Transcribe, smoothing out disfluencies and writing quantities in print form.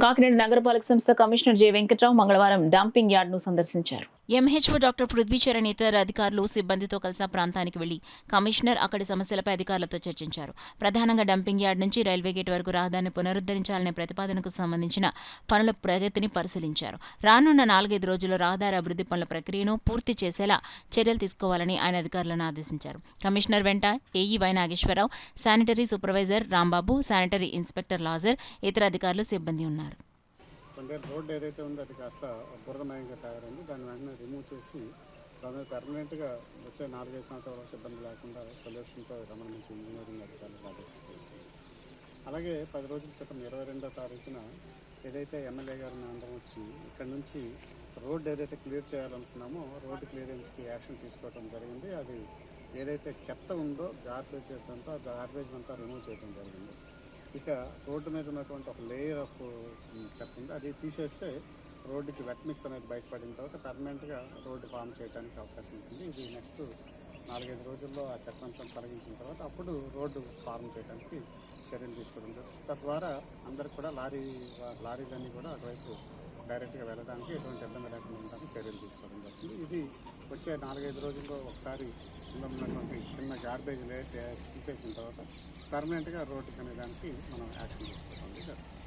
కాకినాడ నగరపాలక సంస్థ commissioner J Venkatrao మంగళవారం డంపింగ్ యార్డ్ను సందర్శించారు. ఎంహెచ్ఓ డాక్టర్ పృథ్వీచరణ్ ఇతర అధికారులు సిబ్బందితో కలిసి ప్రాంతానికి వెళ్లి కమిషనర్ అక్కడి సమస్యలపై అధికారులతో చర్చించారు. ప్రధానంగా డంపింగ్ యార్డ్ నుంచి రైల్వే గేట్ వరకు రహదారిని పునరుద్ధరించాలనే ప్రతిపాదనకు సంబంధించిన పనుల ప్రగతిని పరిశీలించారు. రానున్న 4-5 రోజుల్లో రహదారి అభివృద్ధి పనుల ప్రక్రియను పూర్తి చేసేలా చర్యలు తీసుకోవాలని ఆయన అధికారులను ఆదేశించారు. కమిషనర్ వెంట AE Y Nageswararao, sanitary supervisor Rambabu, sanitary inspector Lazar, ఇతర అధికారులు సిబ్బంది ఉన్నారు. రోడ్డు ఏదైతే ఉందో అది కాస్త బురదమయంగా తయారైంది. దాన్ని వెంటనే రిమూవ్ చేసి దాని మీద పర్మనెంట్గా వచ్చే 4-5 సంవత్సరాల వరకు ఇబ్బంది లేకుండా సొల్యూషన్తో రమణ నుంచి ఇంజనీరింగ్ అధికారులకు ఆదేశించారు. అలాగే 10 రోజుల క్రితం 22వ తారీఖున ఏదైతే ఎమ్మెల్యే గారిని అందరం వచ్చి ఇక్కడ నుంచి రోడ్డు ఏదైతే క్లియర్ చేయాలనుకున్నామో రోడ్డు క్లియరెన్స్కి యాక్షన్ తీసుకోవడం జరిగింది. అది ఏదైతే చెత్త ఉందో గార్బేజ్ అంతా గార్బేజ్ అంతా రిమూవ్ చేయడం జరిగింది. ఇక రోడ్డు మీద ఉన్నటువంటి ఒక లేయర్ ఆఫ్ చెత్త ఉంది, అది తీసేస్తే రోడ్డుకి వెట్ మిక్స్ అనేది బయటపడిన తర్వాత పర్మనెంట్గా రోడ్డు ఫామ్ చేయడానికి అవకాశం ఉంటుంది. ఇది నెక్స్ట్ 4-5 రోజుల్లో ఆ చెత్త అంతా తొలగించిన తర్వాత అప్పుడు రోడ్డు ఫార్మ్ చేయడానికి చర్యలు తీసుకోవడం జరుగుతుంది. తద్వారా అందరికి కూడా లారీలన్నీ కూడా అటువైపు డైరెక్ట్గా వెళ్ళడానికి ఎటువంటి ఇబ్బంది లేకుండా ఉండడానికి చర్యలు తీసుకోవడం జరుగుతుంది. ఇది వచ్చే 4-5 రోజుల్లో ఒకసారి ఇందులో ఉన్నటువంటి చిన్న గార్బేజ్ తీసేసిన తర్వాత పర్మనెంట్గా రోడ్డుకి అనేదానికి మనం యాక్షన్ తీసుకోవడం జరుగుతుంది.